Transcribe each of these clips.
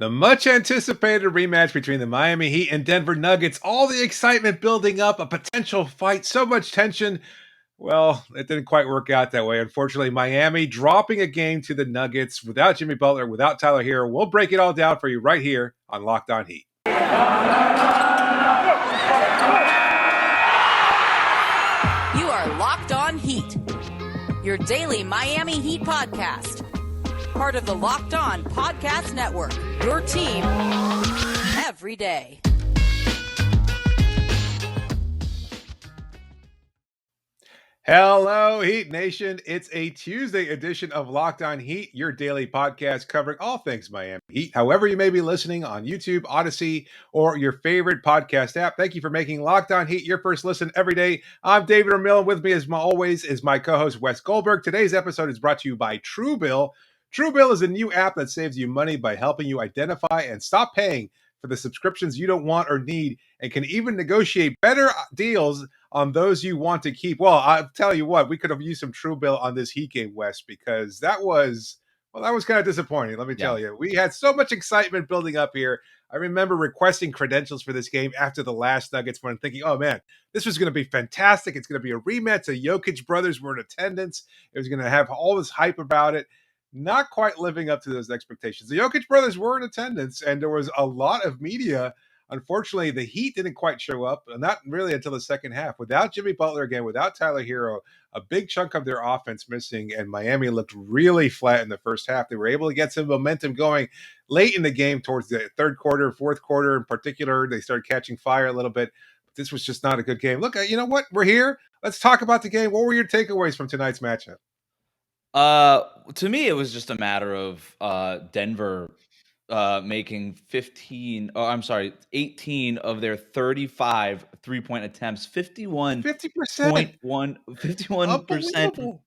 The much anticipated rematch between the Miami Heat and Denver Nuggets. All the excitement building up, a potential fight, so much tension. Well, it didn't quite work out that way. Unfortunately, Miami dropping a game to the Nuggets without Jimmy Butler, without Tyler Herro. We'll break it all down for you right here on Locked On Heat. You are Locked On Heat, your daily Miami Heat podcast. Part of the Locked On Podcast Network, your team every day. Hello, Heat Nation. It's a Tuesday edition of Locked On Heat, your daily podcast covering all things Miami Heat. However you may be listening on YouTube, Odyssey, or your favorite podcast app, thank you for making Locked On Heat your first listen every day. I'm David Ramil, and with me as always is my co-host Wes Goldberg. Today's episode is brought to you by Truebill. Truebill is a new app that saves you money by helping you identify and stop paying for the subscriptions you don't want or need, and can even negotiate better deals on those you want to keep. Well, I'll tell you what, we could have used some Truebill on this Heat game, West, because that was kind of disappointing. Let me tell you, we had so much excitement building up here. I remember requesting credentials for this game after the last Nuggets one, thinking, oh man, this was going to be fantastic. It's going to be a rematch. The Jokic brothers were in attendance. It was going to have all this hype about it. Not quite living up to those expectations. The Jokic brothers were in attendance, and there was a lot of media. Unfortunately, the Heat didn't quite show up, not really until the second half. Without Jimmy Butler again, without Tyler Herro, a big chunk of their offense missing, and Miami looked really flat in the first half. They were able to get some momentum going late in the game towards the third quarter, fourth quarter in particular. They started catching fire a little bit. But this was just not a good game. Look, you know what? We're here. Let's talk about the game. What were your takeaways from tonight's matchup? To me, it was just a matter of Denver making 18 of their 35 three-point attempts, 50%. 51%.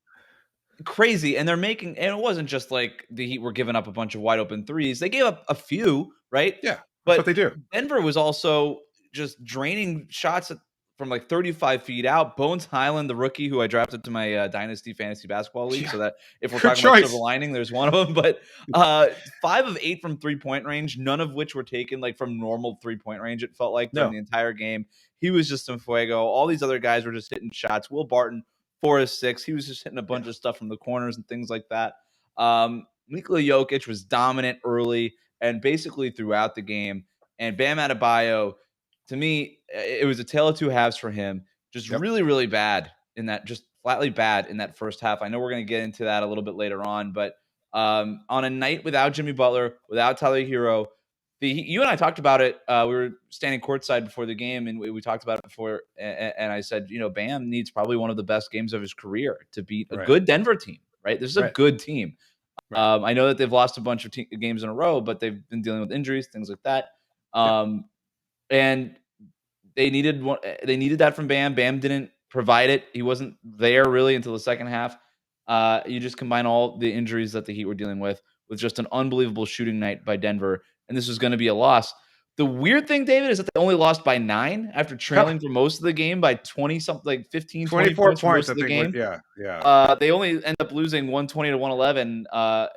Crazy. And it wasn't just like the Heat were giving up a bunch of wide open threes. They gave up a few, right? Yeah, that's but what they do. Denver was also just draining shots from like 35 feet out. Bones Highland, the rookie who I drafted to my Dynasty Fantasy Basketball League, so that if we're talking about silver lining, there's one of them. But 5 of 8 from three-point range, none of which were taken like from normal three-point range, it felt like, during the entire game. He was just in fuego. All these other guys were just hitting shots. Will Barton, 4 of 6. He was just hitting a bunch of stuff from the corners and things like that. Nikola Jokic was dominant early and basically throughout the game. And Bam Adebayo, to me, it was a tale of two halves for him. Just really, really bad in that, just flatly bad in that first half. I know we're going to get into that a little bit later on, but on a night without Jimmy Butler, without Tyler Herro, you and I talked about it. We were standing courtside before the game, and we talked about it before. And I said, Bam needs probably one of the best games of his career to beat a good Denver team, right? This is a good team. I know that they've lost a bunch of games in a row, but they've been dealing with injuries, things like that. And they needed one. They needed that from Bam. Bam didn't provide it. He wasn't there really until the second half. You just combine all the injuries that the Heat were dealing with just an unbelievable shooting night by Denver, and this was going to be a loss. The weird thing, David, is that they only lost by 9 after trailing for most of the game by 20-something, like 15, 24 points for most of the game. They only end up losing 120 to 111.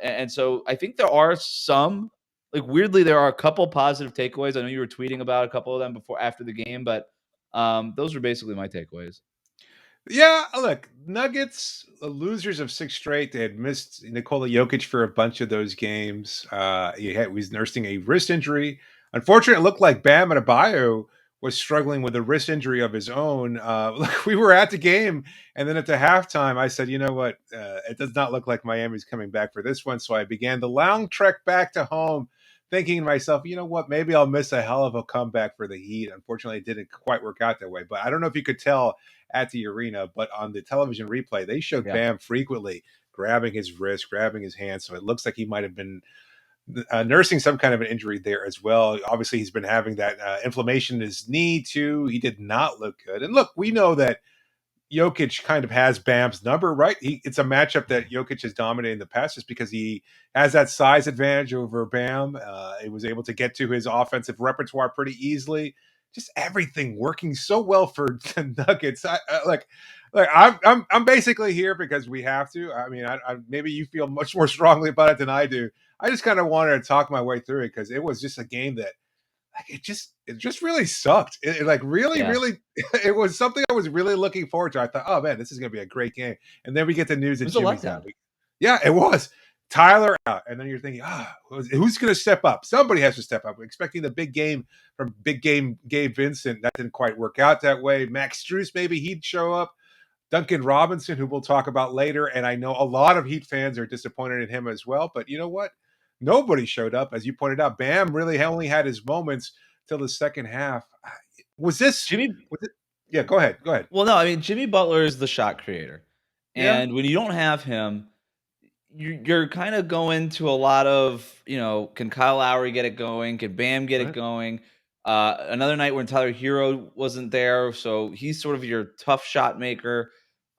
And so I think there are some, like, weirdly, there are a couple positive takeaways. I know you were tweeting about a couple of them after the game, but those were basically my takeaways. Yeah, look, Nuggets, losers of 6 straight. They had missed Nikola Jokic for a bunch of those games. He was nursing a wrist injury. Unfortunately, it looked like Bam Adebayo was struggling with a wrist injury of his own. Look, we were at the game, and then at the halftime, I said, you know what? It does not look like Miami's coming back for this one. So I began the long trek back to home, thinking to myself, you know what? Maybe I'll miss a hell of a comeback for the Heat. Unfortunately, it didn't quite work out that way. But I don't know if you could tell at the arena, but on the television replay, they showed Bam frequently grabbing his wrist, grabbing his hand. So it looks like he might have been nursing some kind of an injury there as well. Obviously, he's been having that inflammation in his knee too. He did not look good. And look, we know that Jokic kind of has Bam's number, right? It's a matchup that Jokic has dominated in the past just because he has that size advantage over Bam. He was able to get to his offensive repertoire pretty easily. just everything working so well for the Nuggets. I'm basically here because we have to. I mean, I maybe you feel much more strongly about it than I do. I just kind of wanted to talk my way through it because it was just a game that like it just really sucked. It like really, Yeah. really it was something I was really looking forward to. I thought, oh man, this is gonna be a great game. And then we get the news It that was a Jimmy's out. letdown. Yeah, it was. Tyler out. And then you're thinking, who's gonna step up? Somebody has to step up. We're expecting the big game from big game Gabe Vincent. That didn't quite work out that way. Max Strus, maybe he'd show up. Duncan Robinson, who we'll talk about later. And I know a lot of Heat fans are disappointed in him as well. But you know what? Nobody showed up. As you pointed out, Bam really only had his moments till the second half. Was this Jimmy was it? Yeah, go ahead. Go ahead. Well, no, I mean, Jimmy Butler is the shot creator. Yeah. And when you don't have him, you're kind of going to a lot of, can Kyle Lowry get it going? Can Bam get it Right. going? Another night when Tyler Herro wasn't there, so he's sort of your tough shot maker.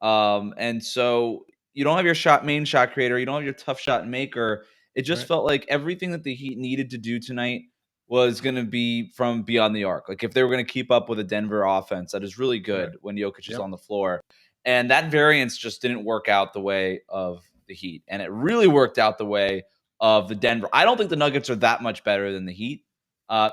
And so you don't have your main shot creator. You don't have your tough shot maker. It just Right. felt like everything that the Heat needed to do tonight was going to be from beyond the arc. Like if they were going to keep up with a Denver offense that is really Right. good when Jokic is Yep. on the floor. And that variance just didn't work out the way of the Heat. And it really worked out the way of the Denver. I don't think the Nuggets are that much better than the Heat.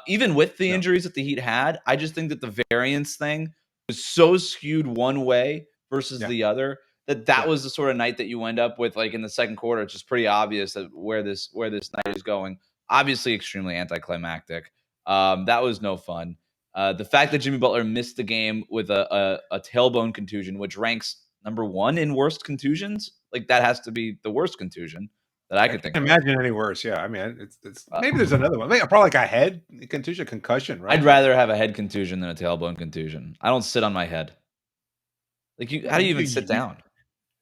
Even with the No. injuries that the Heat had, I just think that the variance thing was so skewed one way versus Yeah. the other that Yeah. was the sort of night that you end up with, like in the second quarter. It's just pretty obvious that where this night is going. Obviously, extremely anticlimactic. That was no fun. The fact that Jimmy Butler missed the game with a tailbone contusion, which ranks number 1 in worst contusions, like that has to be the worst contusion that I I could can't think of. imagine any worse. Yeah. I mean, it's Uh, maybe there's another one. Maybe probably like a head contusion, concussion, right? I'd rather have a head contusion than a tailbone contusion. I don't sit on my head. Like how No, do you even sit down?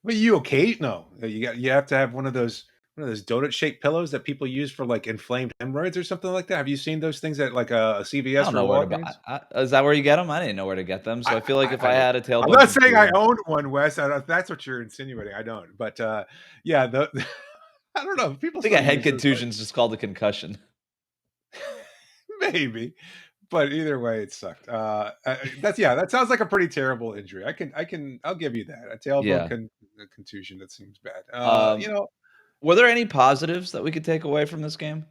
but you okay? No, you have to have one of those donut shaped pillows that people use for like inflamed hemorrhoids or something like that. Have you seen those things at like a I CVS don't or know a where to buy. Walgreens? Is that where you get them? I didn't know where to get them. So I feel like if I had a I'm tailbone not saying I contusion, owned one, Wes. If that's what you're insinuating, I don't. But yeah, I don't know. People I think a still head use those, like contusion is just called a concussion. maybe. But either way, it sucked. That sounds like a pretty terrible injury. I'll give you that. A tailbone Yeah. contusion, that seems bad. Um, were there any positives that we could take away from this game?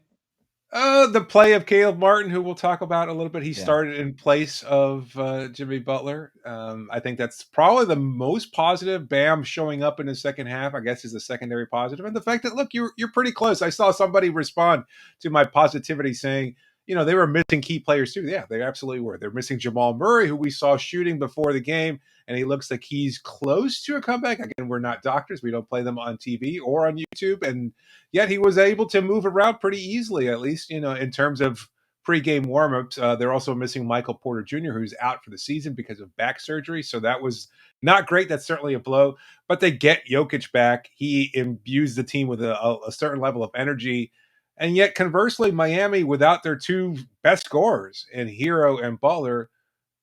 The play of Caleb Martin, who we'll talk about a little bit. He Yeah. started in place of Jimmy Butler. I think that's probably the most positive. Bam showing up in the second half, I guess, is a secondary positive. And the fact that, look, you're pretty close. I saw somebody respond to my positivity saying, they were missing key players too. Yeah, they absolutely were. They're missing Jamal Murray, who we saw shooting before the game, and he looks like he's close to a comeback. Again, we're not doctors. We don't play them on TV or on YouTube. And yet he was able to move around pretty easily, at least, in terms of pregame warmups. They're also missing Michael Porter Jr., who's out for the season because of back surgery. So that was not great. That's certainly a blow. But they get Jokic back. He imbues the team with a certain level of energy. And yet, conversely, Miami, without their two best scorers in Herro and Butler,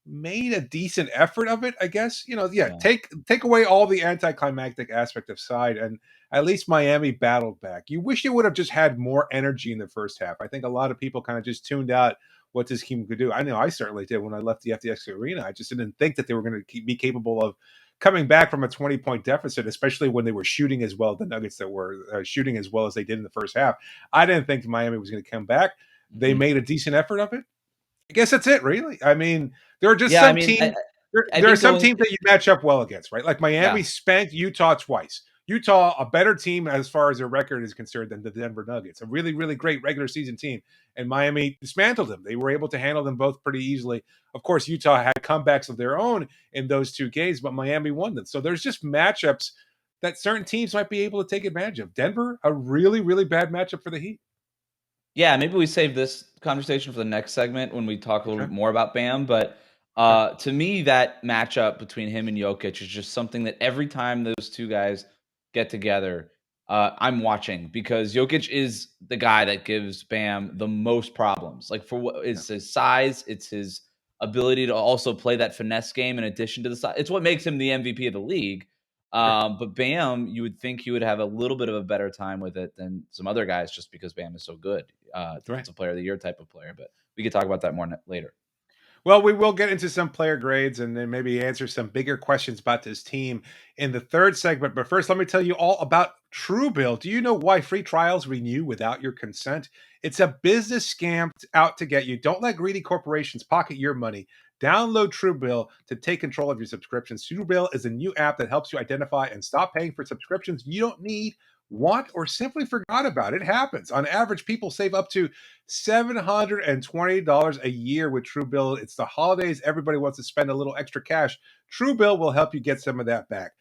made a decent effort of it, I guess. Yeah. Take away all the anticlimactic aspect aside, and at least Miami battled back. You wish you would have just had more energy in the first half. I think a lot of people kind of just tuned out what this team could do. I know I certainly did when I left the FTX arena. I just didn't think that they were going to be capable of coming back from a 20-point deficit, especially when they were shooting as well. The Nuggets that were shooting as well as they did in the first half. I didn't think Miami was going to come back. They made a decent effort of it. I guess that's it, really. I mean, there are just Yeah, I some mean, teams. I There are think some teams that you match up well against, right? Like Miami yeah. spanked Utah twice. Utah, a better team as far as their record is concerned than the Denver Nuggets, a really, really great regular season team. And Miami dismantled them. They were able to handle them both pretty easily. Of course, Utah had comebacks of their own in those two games, but Miami won them. So there's just matchups that certain teams might be able to take advantage of. Denver, a really, really bad matchup for the Heat. Yeah, maybe we save this conversation for the next segment when we talk a little Okay. bit more about Bam. But Okay. to me, that matchup between him and Jokic is just something that every time those two guys get together, I'm watching because Jokic is the guy that gives Bam the most problems. Like for what Yeah. it's his size, it's his ability to also play that finesse game in addition to the size. It's what makes him the MVP of the league. Sure. But Bam, you would think he would have a little bit of a better time with it than some other guys just because Bam is so good. Right. It's a player of the year type of player, but we could talk about that more later. Well, we will get into some player grades and then maybe answer some bigger questions about this team in the third segment. But first, let me tell you all about Truebill. Do you know why free trials renew without your consent? It's a business scam out to get you. Don't let greedy corporations pocket your money. Download Truebill to take control of your subscriptions. Truebill is a new app that helps you identify and stop paying for subscriptions you don't need, want, or simply forgot about. It happens. On average, people save up to $720 a year with Truebill. It's the holidays. Everybody wants to spend a little extra cash. Truebill will help you get some of that back.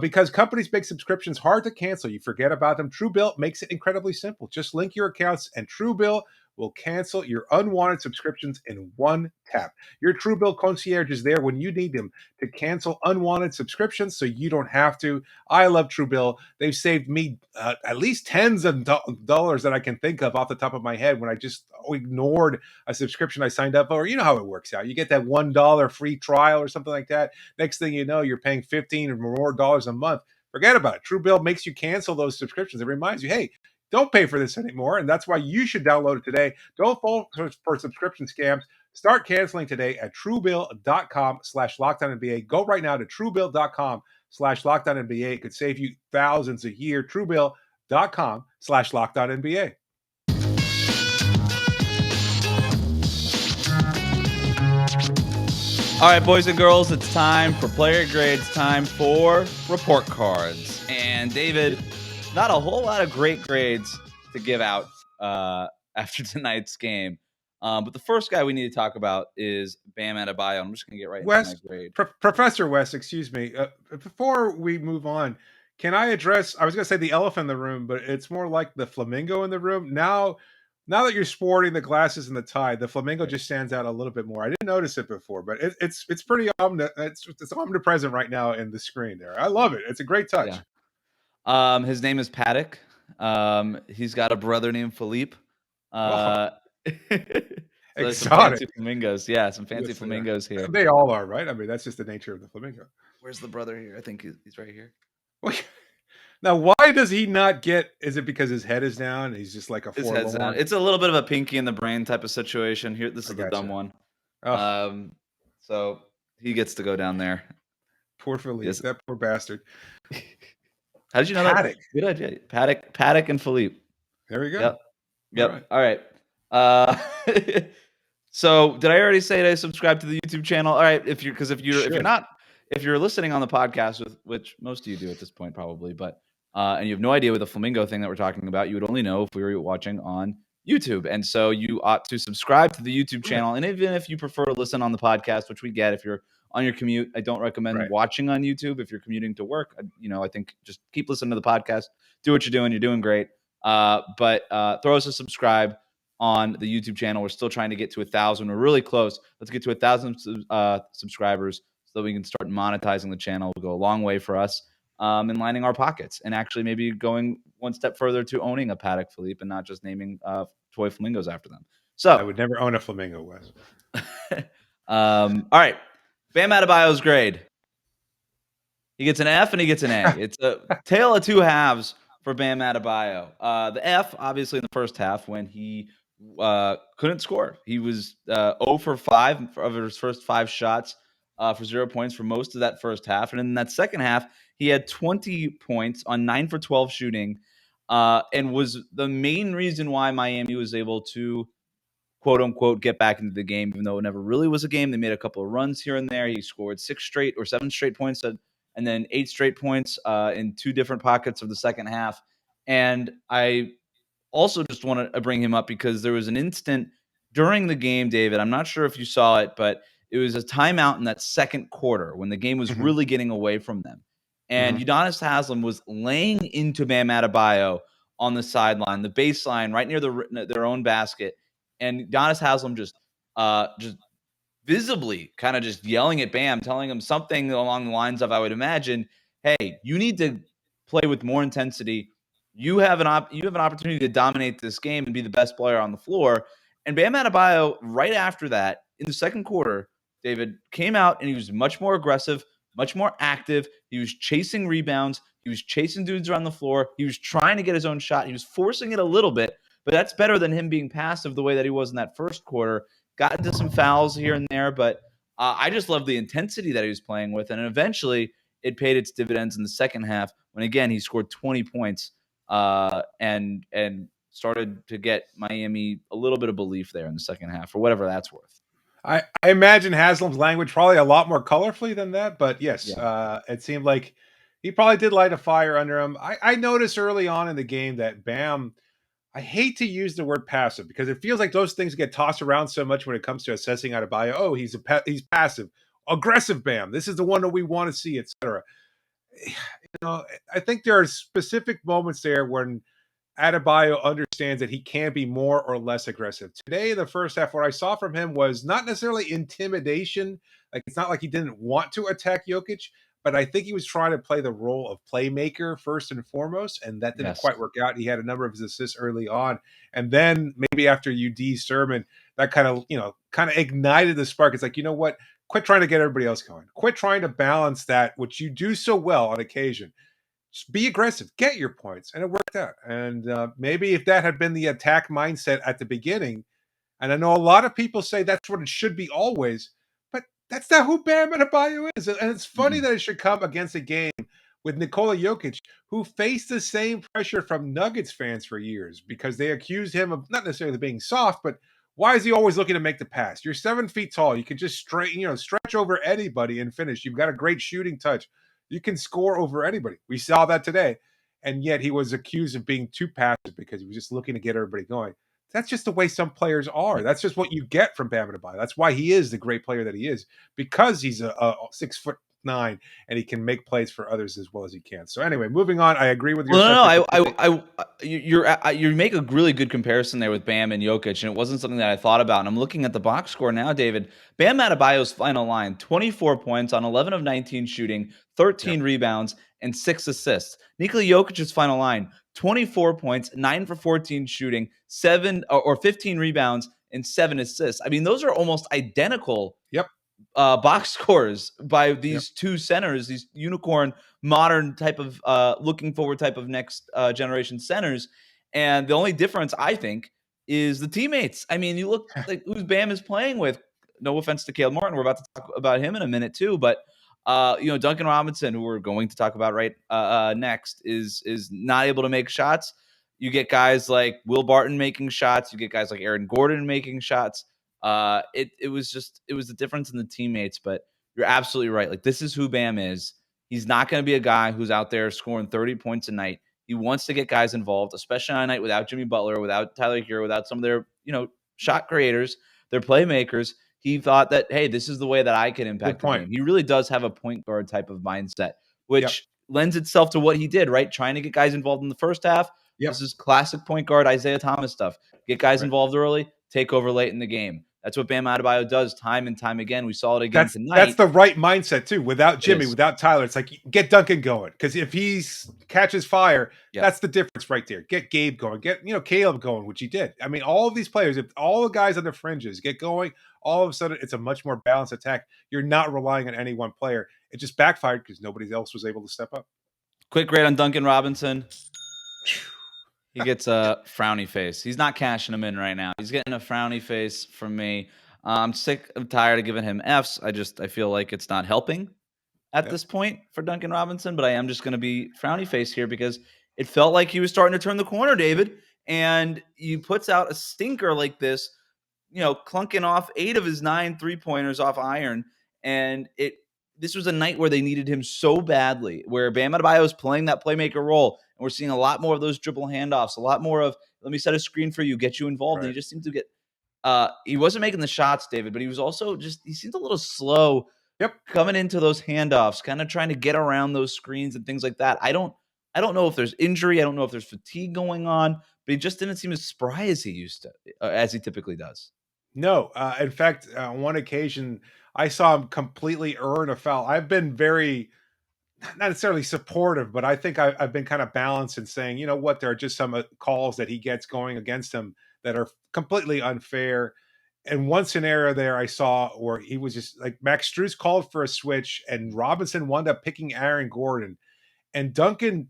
Because companies make subscriptions hard to cancel, you forget about them. Truebill makes it incredibly simple. Just link your accounts, and Truebill will cancel your unwanted subscriptions in one tap. Your Truebill concierge is there when you need them to cancel unwanted subscriptions so you don't have to. I love Truebill. They've saved me at least tens of dollars that I can think of off the top of my head when I just ignored a subscription I signed up for. You know how it works out. You get that $1 free trial or something like that. Next thing you know, you're paying $15 or more a month. Forget about it. Truebill makes you cancel those subscriptions. It reminds you, hey, don't pay for this anymore. And that's why you should download it today. Don't fall for subscription scams. Start canceling today at truebill.com/LockedOnNBA. Go right now to truebill.com/LockedOnNBA. It could save you thousands a year. Truebill.com/LockedOnNBA. All right, boys and girls, it's time for player grades, time for report cards. And David, not a whole lot of great grades to give out after tonight's game. But the first guy we need to talk about is Bam Adebayo. I'm just going to get right into my grade. Professor Wes, excuse me. Before we move on, can I address, I was going to say the elephant in the room, but it's more like the flamingo in the room. Now that you're sporting the glasses and the tie, the flamingo just stands out a little bit more. I didn't notice it before, but it's pretty it's omnipresent right now in the screen there. I love it. It's a great touch. Yeah. His name is Paddock. He's got a brother named Philippe. Exotic. Some fancy flamingos. Yeah, some fancy flamingos here. They all are, right? I mean, that's just the nature of the flamingo. Where's the brother here? I think he's right here. Now, why does he not get? Is it because his head is down and he's just like a his head's down? It's a little bit of a pinky in the brain type of situation here. This is the dumb one. Oh. So he gets to go down there. Poor Philippe, yes. That poor bastard. How did you know Paddock? That? Good idea. Paddock and Philippe. There we go. Yep. All right. So did I already say that I subscribe to the YouTube channel? All right. If you're listening on the podcast, which most of you do at this point probably, but and you have no idea what the flamingo thing that we're talking about, you would only know if we were watching on YouTube. And so you ought to subscribe to the YouTube channel. And even if you prefer to listen on the podcast, which we get, if you're on your commute, I don't recommend watching on YouTube. If you're commuting to work, I think just keep listening to the podcast. Do what you're doing. You're doing great. But throw us a subscribe on the YouTube channel. We're still trying to get to 1,000. We're really close. Let's get to 1,000 subscribers so that we can start monetizing the channel. It'll go a long way for us in lining our pockets and actually maybe going one step further to owning a Paddock Philippe and not just naming toy flamingos after them. So I would never own a flamingo, Wes. All right. Bam Adebayo's grade. He gets an F and he gets an A. It's a tale of two halves for Bam Adebayo. The F, obviously, in the first half when he couldn't score. He was 0 for 5 of his first 5 shots for 0 points for most of that first half. And in that second half, he had 20 points on 9 for 12 shooting and was the main reason why Miami was able to, quote unquote, get back into the game, even though it never really was a game. They made a couple of runs here and there. He scored 7 straight points and then 8 straight points in 2 different pockets of the second half. And I also just want to bring him up because there was an instant during the game, David, I'm not sure if you saw it, but it was a timeout in that second quarter when the game was really getting away from them. And Udonis Haslem was laying into Bam Adebayo on the sideline, the baseline, right near their own basket. And Udonis Haslem just visibly kind of just yelling at Bam, telling him something along the lines of, I would imagine, hey, you need to play with more intensity. You have an opportunity to dominate this game and be the best player on the floor. And Bam Adebayo, right after that, in the second quarter, David, came out and he was much more aggressive, much more active. He was chasing rebounds. He was chasing dudes around the floor. He was trying to get his own shot. He was forcing it a little bit, but that's better than him being passive the way that he was in that first quarter. Got into some fouls here and there, but I just love the intensity that he was playing with. And eventually it paid its dividends in the second half when, again, he scored 20 points and started to get Miami a little bit of belief there in the second half, for whatever that's worth. I imagine Haslam's language probably a lot more colorfully than that, but yes, Yeah. it seemed like he probably did light a fire under him. I noticed early on in the game that Bam, I hate to use the word passive because it feels like those things get tossed around so much when it comes to assessing Adebayo. Oh, he's passive, aggressive Bam. This is the one that we want to see, etc. I think there are specific moments there when Adebayo understands that he can be more or less aggressive. Today, in the first half, what I saw from him was not necessarily intimidation. Like, it's not like he didn't want to attack Jokic, but I think he was trying to play the role of playmaker first and foremost, and that didn't Yes. quite work out. He had a number of his assists early on, and then maybe after UD's sermon, that kind of ignited the spark. It's like, you know what? Quit trying to get everybody else going. Quit trying to balance that, which you do so well on occasion. Just be aggressive, get your points, and it worked out. And maybe if that had been the attack mindset at the beginning, and I know a lot of people say that's what it should be always, but that's not who Bam Adebayo is. And it's funny that it should come against a game with Nikola Jokic, who faced the same pressure from Nuggets fans for years because they accused him of not necessarily being soft, but why is he always looking to make the pass? You're 7 feet tall. You can just stretch over anybody and finish. You've got a great shooting touch. You can score over anybody. We saw that today. And yet he was accused of being too passive because he was just looking to get everybody going. That's just the way some players are. That's just what you get from Bam Adebayo. That's why he is the great player that he is, because he's a 6'9" and he can make plays for others as well as he can. So anyway, moving on. I agree with your. You make a really good comparison there with Bam and Jokic, and it wasn't something that I thought about. And I'm looking at the box score now, David. Bam Adebayo's final line: 24 points on 11 of 19 shooting, 13 rebounds, and 6 assists. Nikola Jokic's final line: 24 points, 9 for 14 shooting, 15 rebounds, and 7 assists. I mean, those are almost identical. Box scores by these two centers, these unicorn modern type of looking forward type of next generation centers. And the only difference, I think, is the teammates. I mean, you look like who's Bam is playing with. No offense to Caleb Martin. We're about to talk about him in a minute too. But Duncan Robinson, who we're going to talk about next, is not able to make shots. You get guys like Will Barton making shots. You get guys like Aaron Gordon making shots. It was the difference in the teammates, but you're absolutely right. Like, this is who Bam is. He's not going to be a guy who's out there scoring 30 points a night. He wants to get guys involved, especially on a night without Jimmy Butler, without Tyler Herro, without some of their, shot creators, their playmakers. He thought that, hey, this is the way that I can impact the game. He really does have a point guard type of mindset, which lends itself to what he did, right? Trying to get guys involved in the first half. This is classic point guard Isaiah Thomas stuff. Get guys involved early, take over late in the game. That's what Bam Adebayo does time and time again. We saw it again tonight. That's the right mindset too. Without Jimmy, without Tyler, it's like, get Duncan going, because if he catches fire, that's the difference right there. Get Gabe going, get Caleb going, which he did. I mean, all of these players, if all the guys on the fringes get going, all of a sudden it's a much more balanced attack. You're not relying on any one player. It just backfired because nobody else was able to step up. Quick grade on Duncan Robinson. He gets a frowny face. He's not cashing him in right now. He's getting a frowny face from me. I'm sick and tired of giving him Fs. I feel like it's not helping at this point for Duncan Robinson, but I am just going to be frowny face here because it felt like he was starting to turn the corner, David. And he puts out a stinker like this, clunking off 8 of his 9 3-pointers off iron. And this was a night where they needed him so badly, where Bam Adebayo is playing that playmaker role. And we're seeing a lot more of those dribble handoffs, a lot more of, let me set a screen for you, get you involved. And he just seemed to get, he wasn't making the shots, David, but he was also he seemed a little slow coming into those handoffs, kind of trying to get around those screens and things like that. I don't know if there's injury. I don't know if there's fatigue going on, but he just didn't seem as spry as he used to, as he typically does. No, in fact, on one occasion, I saw him completely earn a foul. I've been very, not necessarily supportive, but I think I've been kind of balanced in saying, you know what, there are just some calls that he gets going against him that are completely unfair. And one scenario there I saw where he was just like, Max Strus called for a switch and Robinson wound up picking Aaron Gordon. And Duncan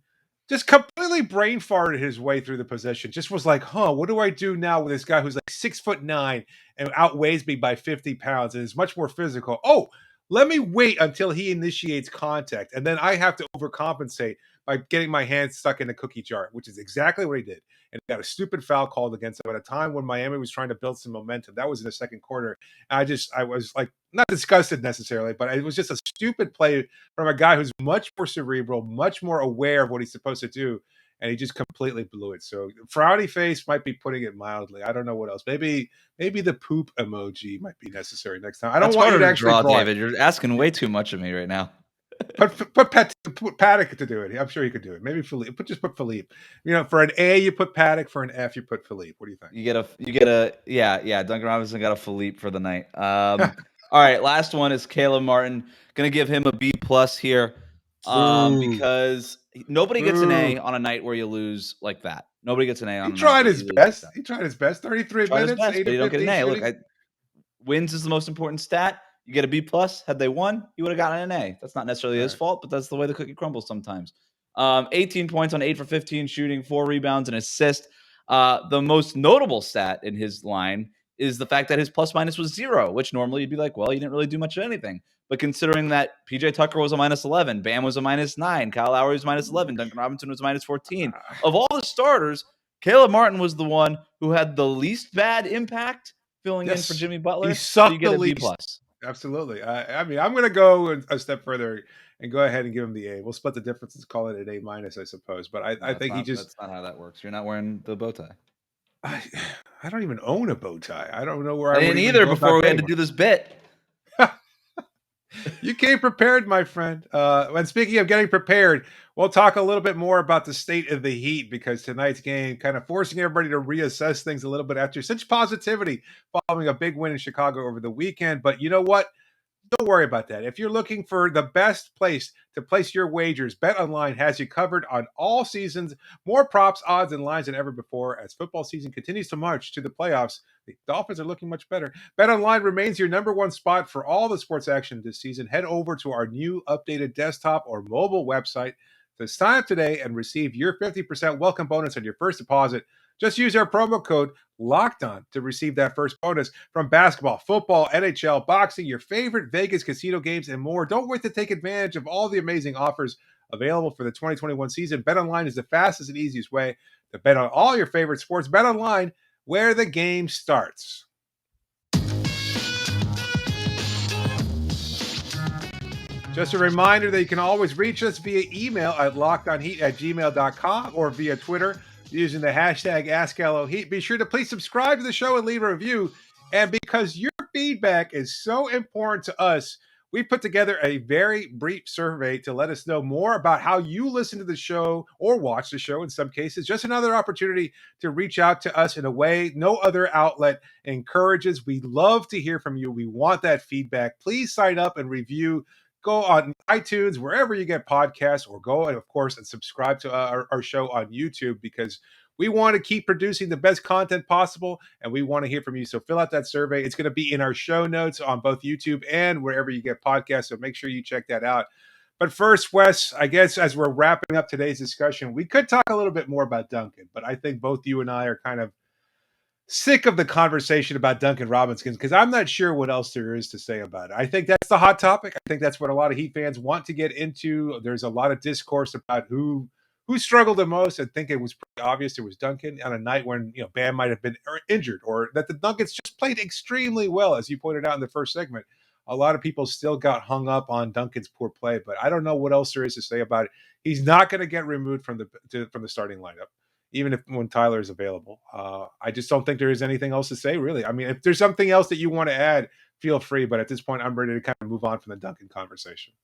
just completely brain farted his way through the position. Just was like, what do I do now with this guy who's like 6'9" and outweighs me by 50 pounds and is much more physical? Oh, let me wait until he initiates contact. And then I have to overcompensate by getting my hands stuck in a cookie jar, which is exactly what he did. And he got a stupid foul called against him at a time when Miami was trying to build some momentum. That was in the second quarter. I was like, not disgusted necessarily, but it was just a stupid play from a guy who's much more cerebral, much more aware of what he's supposed to do, and he just completely blew it. So frowny face might be putting it mildly. I don't know what else. Maybe the poop emoji might be necessary next time. I don't want you to actually draw, David. You're asking way too much of me right now. Put Paddock to do it. I'm sure he could do it. Maybe Philippe. Put Philippe. For an A you put Paddock. For an F you put Philippe. What do you think? You get a yeah. Duncan Robinson got a Philippe for the night. All right, last one is Caleb Martin. Gonna give him a B+ here, because nobody gets an A on a night where you lose like that. Nobody gets an A on. He tried his best. He tried his best. 33 minutes. But you don't get an A. Look, wins is the most important stat. You get a B+. Had they won, you would have gotten an A. That's not necessarily his fault, but that's the way the cookie crumbles sometimes. 18 points on 8 for 15 shooting, 4 rebounds, and assist. The most notable stat in his line is the fact that his plus-minus was 0, which normally you'd be like, well, he didn't really do much of anything. But considering that PJ Tucker was a -11, Bam was a -9, Kyle Lowry was -11, Duncan Robinson was -14. Of all the starters, Caleb Martin was the one who had the least bad impact filling in for Jimmy Butler. He sucked the least. B+. Absolutely. I mean, I'm going to go a step further and go ahead and give him the A. We'll split the difference and call it an A-, I suppose. But I think that's not how that works. You're not wearing the bow tie. I don't even own a bow tie. I don't know where I didn't either before we had to do this bit. You came prepared, my friend. And speaking of getting prepared, we'll talk a little bit more about the state of the Heat, because tonight's game kind of forcing everybody to reassess things a little bit after such positivity following a big win in Chicago over the weekend. But you know what? Don't worry about that. If you're looking for the best place to place your wagers, BetOnline has you covered on all seasons. More props, odds, and lines than ever before. As football season continues to march to the playoffs, the Dolphins are looking much better. BetOnline remains your number one spot for all the sports action this season. Head over to our new updated desktop or mobile website to sign up today and receive your 50% welcome bonus on your first deposit. Just use our promo code LOCKEDON to receive that first bonus. From basketball, football, NHL, boxing, your favorite Vegas casino games, and more. Don't wait to take advantage of all the amazing offers available for the 2021 season. BetOnline is the fastest and easiest way to bet on all your favorite sports. BetOnline, where the game starts. Just a reminder that you can always reach us via email at lockedonheat@gmail.com or via Twitter using the hashtag AskLOHeat. Be sure to please subscribe to the show and leave a review. And because your feedback is so important to us, we put together a very brief survey to let us know more about how you listen to the show or watch the show in some cases. Just another opportunity to reach out to us in a way no other outlet encourages. We love to hear from you. We want that feedback. Please sign up and review. Go on iTunes, wherever you get podcasts, or go and, of course, and subscribe to our show on YouTube, because we want to keep producing the best content possible, and we want to hear from you. So fill out that survey. It's going to be in our show notes on both YouTube and wherever you get podcasts, so make sure you check that out. But first, Wes, I guess as we're wrapping up today's discussion, we could talk a little bit more about Duncan, but I think both you and I are kind of sick of the conversation about Duncan Robinson, because I'm not sure what else there is to say about it. I think that's the hot topic. I think that's what a lot of Heat fans want to get into. There's a lot of discourse about who struggled the most. I think it was pretty obvious it was Duncan on a night when Bam might have been injured, or that the Nuggets just played extremely well, as you pointed out in the first segment. A lot of people still got hung up on Duncan's poor play, but I don't know what else there is to say about it. He's not going to get removed from the starting lineup, even when Tyler is available. I just don't think there is anything else to say, really. I mean, if there's something else that you want to add, feel free. But at this point, I'm ready to kind of move on from the Duncan conversation.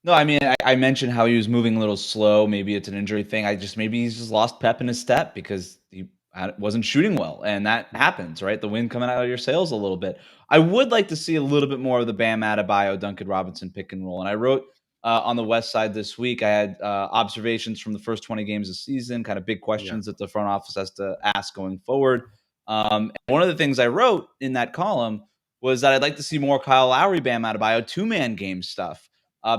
No, I mean, I mentioned how he was moving a little slow. Maybe it's an injury thing. Maybe he's just lost pep in his step because he wasn't shooting well. And that happens, right? The wind coming out of your sails a little bit. I would like to see a little bit more of the Bam Adebayo, Duncan Robinson pick and roll. And I wrote on the West Side this week, I had observations from the first 20 games of the season, kind of big questions that the front office has to ask going forward. And one of the things I wrote in that column was that I'd like to see more Kyle Lowry, Bam Adebayo, two-man game stuff,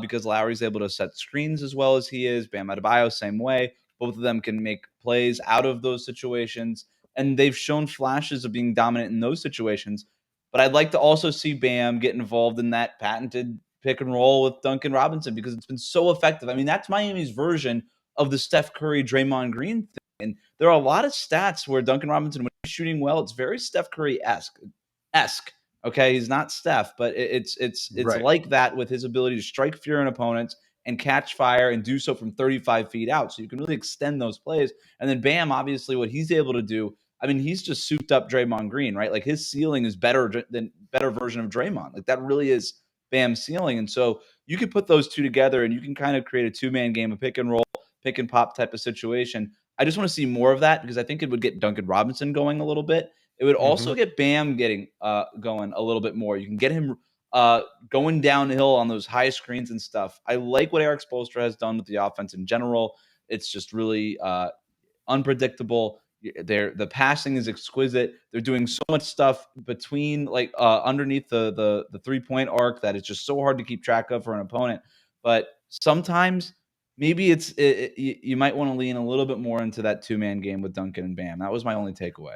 because Lowry's able to set screens as well as he is. Bam Adebayo, same way. Both of them can make plays out of those situations, and they've shown flashes of being dominant in those situations. But I'd like to also see Bam get involved in that patented pick and roll with Duncan Robinson because it's been so effective. I mean, that's Miami's version of the Steph Curry, Draymond Green thing. And there are a lot of stats where Duncan Robinson, when he's shooting well, it's very Steph Curry-esque. Okay, he's not Steph, but it's Right. like that with his ability to strike fear in opponents and catch fire and do so from 35 feet out. So you can really extend those plays. And then Bam, obviously, what he's able to do, I mean, he's just souped up Draymond Green, right? Like his ceiling is better version of Draymond. Like that really is Bam's ceiling. And so you could put those two together and you can kind of create a two-man game, a pick and roll, pick and pop type of situation. I just want to see more of that because I think it would get Duncan Robinson going a little bit. It would also get Bam getting going a little bit more. You can get him going downhill on those high screens and stuff. I like what Eric Spoelstra has done with the offense in general. It's just really unpredictable. The passing is exquisite. They're doing so much stuff between like underneath the 3-point arc that it's just so hard to keep track of for an opponent. But sometimes maybe you might want to lean a little bit more into that two-man game with Duncan and Bam. That was my only takeaway.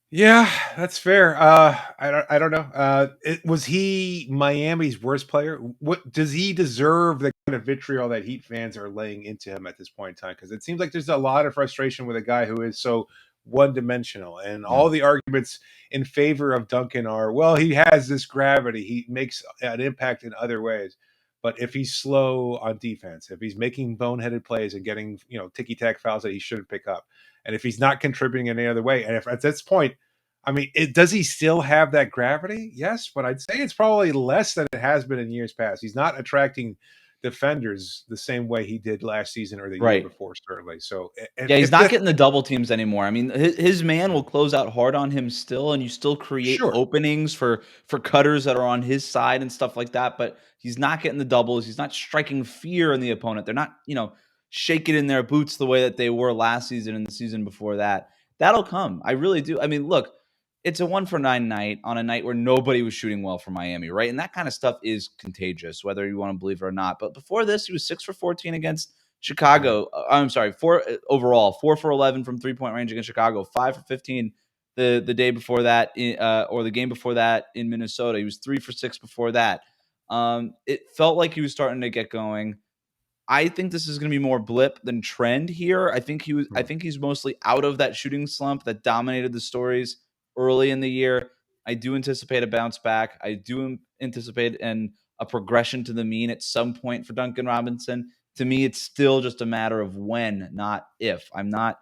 Yeah, that's fair. I don't know. Was he Miami's worst player? What does he deserve the kind of vitriol that Heat fans are laying into him at this point in time? Because it seems like there's a lot of frustration with a guy who is so one-dimensional, and all the arguments in favor of Duncan are, well, he has this gravity, he makes an impact in other ways. But if he's slow on defense, if he's making boneheaded plays and getting ticky-tack fouls that he shouldn't pick up, and if he's not contributing in any other way, and if at this point, I mean, does he still have that gravity? Yes, but I'd say it's probably less than it has been in years past. He's not attracting defenders the same way he did last season or the year before, certainly. So, he's not getting the double teams anymore. I mean, his man will close out hard on him still, and you still create openings for cutters that are on his side and stuff like that. But he's not getting the doubles. He's not striking fear in the opponent. They're not, shaking in their boots the way that they were last season and the season before that. That'll come. I really do. I mean, look, it's a 1-for-9 night on a night where nobody was shooting well for Miami, right? And that kind of stuff is contagious, whether you want to believe it or not. But before this, he was 6 for 14 against Chicago. I'm sorry, 4 overall, 4 for 11 from 3-point range against Chicago, 5 for 15 the day before that, or the game before that in Minnesota. He was 3 for 6 before that. It felt like he was starting to get going. I think this is going to be more blip than trend here. I think he's mostly out of that shooting slump that dominated the stories early in the year. I do anticipate a bounce back. I do anticipate a progression to the mean at some point for Duncan Robinson. To me, it's still just a matter of when, not if. I'm not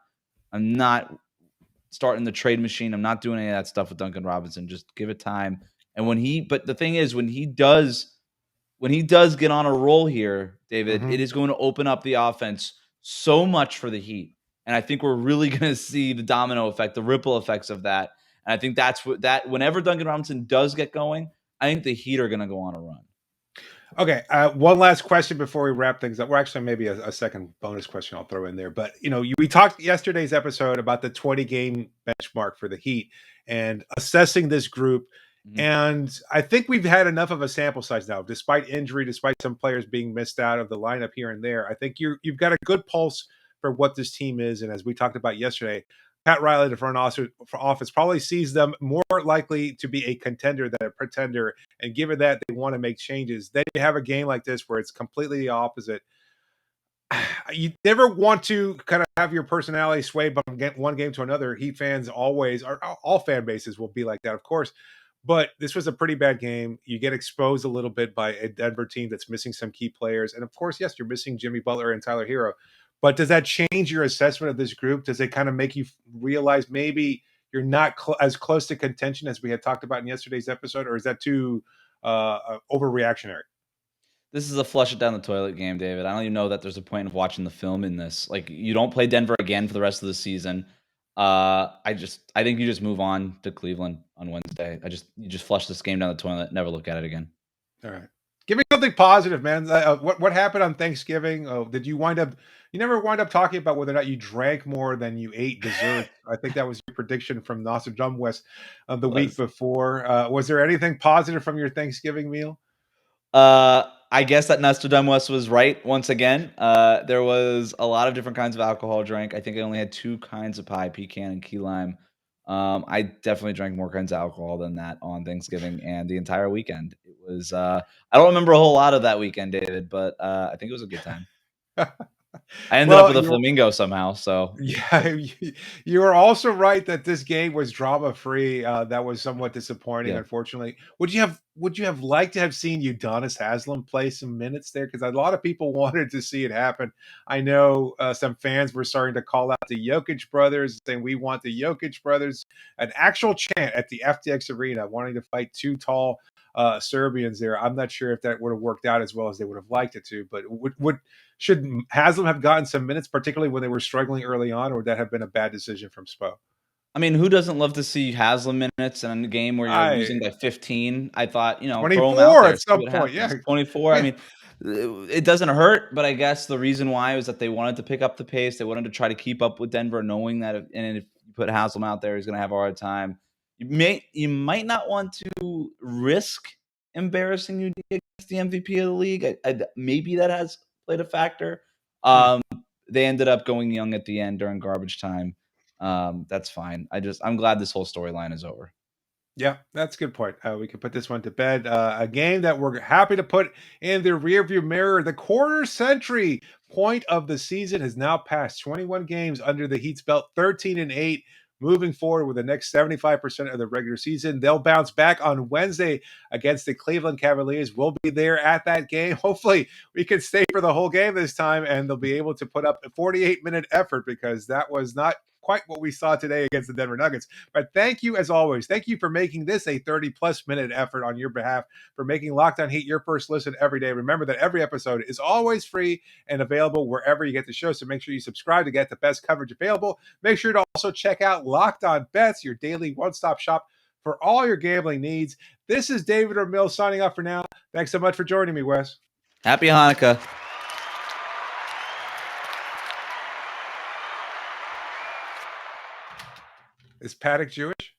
starting the trade machine. I'm not doing any of that stuff with Duncan Robinson. Just give it time. And but the thing is, when he does get on a roll here, David, it is going to open up the offense so much for the Heat. And I think we're really going to see the domino effect, the ripple effects of that. And I think whenever Duncan Robinson does get going, I think the Heat are going to go on a run. Okay, one last question before we wrap things up. Well, actually, maybe a second bonus question I'll throw in there. But, we talked yesterday's episode about the 20-game benchmark for the Heat and assessing this group. And I think we've had enough of a sample size now, despite injury, despite some players being missed out of the lineup here and there. I think you've got a good pulse for what this team is. And as we talked about yesterday, Pat Riley, the front office, probably sees them more likely to be a contender than a pretender. And given that they want to make changes, then you have a game like this where it's completely the opposite. You never want to kind of have your personality sway from one game to another. Heat fans always, or all fan bases will be like that, of course. But this was a pretty bad game. You get exposed a little bit by a Denver team that's missing some key players. And of course, yes, you're missing Jimmy Butler and Tyler Herro. But does that change your assessment of this group? Does it kind of make you realize maybe you're not as close to contention as we had talked about in yesterday's episode? Or is that too overreactionary? This is a flush it down the toilet game, David. I don't even know that there's a point of watching the film in this. Like, you don't play Denver again for the rest of the season. I think you just move on to Cleveland on Wednesday. You just flush this game down the toilet, never look at it again. All right. Give me something positive, man. What happened on Thanksgiving? Oh, you never wind up talking about whether or not you drank more than you ate dessert? I think that was your prediction from Nostradamus the week before. Was there anything positive from your Thanksgiving meal? I guess that Nostradamus was right once again. There was a lot of different kinds of alcohol drank. I think I only had 2 kinds of pie, pecan and key lime. I definitely drank more kinds of alcohol than that on Thanksgiving and the entire weekend. It was I don't remember a whole lot of that weekend, David, but I think it was a good time. I ended up Well, with a flamingo somehow, so yeah, you are also right that this game was drama free. That was somewhat disappointing, yeah. unfortunately. Would you have liked to have seen Udonis Haslam play some minutes there? Because a lot of people wanted to see it happen. I know some fans were starting to call out the Jokic brothers, saying we want the Jokic brothers. An actual chant at the FTX Arena, wanting to fight 2 tall Serbians there. I'm not sure if that would have worked out as well as they would have liked it to, but should Haslam have gotten some minutes, particularly when they were struggling early on, or would that have been a bad decision from Spo? I mean, who doesn't love to see Haslam minutes in a game where you're losing I by 15? I thought, throw him out 24 there, at see some what point, yeah. happens. 24. I Yeah. mean, it doesn't hurt, but I guess the reason why was that they wanted to pick up the pace. They wanted to try to keep up with Denver, knowing that if you put Haslam out there, he's going to have a hard time. You might not want to risk embarrassing you against the MVP of the league. Maybe that has played a factor. They ended up going young at the end during garbage time. That's fine. I'm glad this whole storyline is over. Yeah, that's a good point. We can put this one to bed. A game that we're happy to put in the rearview mirror. The quarter century point of the season has now passed. 21 games under the Heat's belt, 13-8. Moving forward with the next 75% of the regular season. They'll bounce back on Wednesday against the Cleveland Cavaliers. We'll be there at that game. Hopefully, we can stay for the whole game this time, and they'll be able to put up a 48-minute effort, because that was not quite what we saw today against the Denver Nuggets. But thank you, as always. Thank you for making this a 30-plus minute effort on your behalf, for making Locked On Heat your first listen every day. Remember that every episode is always free and available wherever you get the show, so make sure you subscribe to get the best coverage available. Make sure to also check out Locked On Bets, your daily one-stop shop for all your gambling needs. This is David Ramil signing off for now. Thanks so much for joining me, Wes. Happy Hanukkah. Is Paddock Jewish?